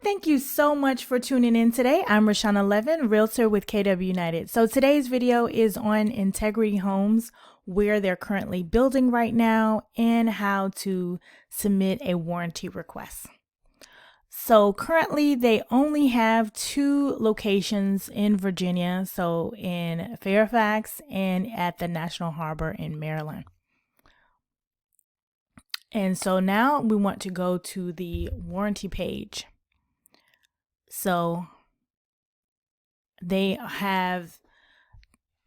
Thank you so much for tuning in today. I'm Rashana Levin, Realtor with KW United. So today's video is on Integrity Homes, where they're currently building right now and how to submit a warranty request. So currently they only have 2 locations in Virginia, so in Fairfax and at the National Harbor in Maryland. And so now we want to go to the warranty page. So they have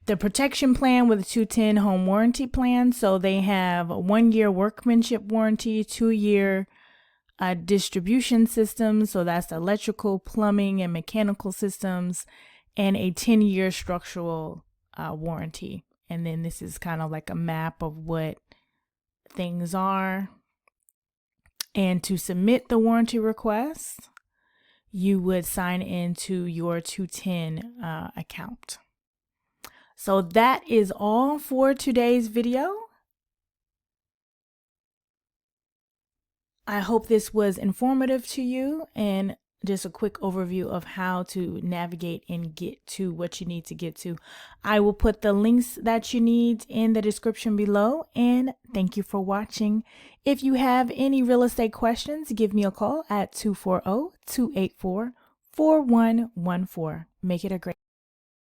the protection plan with a 210 home warranty plan. So they have a 1-year workmanship warranty, 2-year distribution systems. So that's electrical, plumbing, and mechanical systems, and a 10-year structural warranty. And then this is kind of like a map of what things are. And to submit the warranty request, you would sign into your 210 account. So that is all for today's video. I hope this was informative to you and just a quick overview of how to navigate and get to what you need to get to. I will put the links that you need in the description below, and thank you for watching. If you have any real estate questions, give me a call at 240-284-4114. Make it a great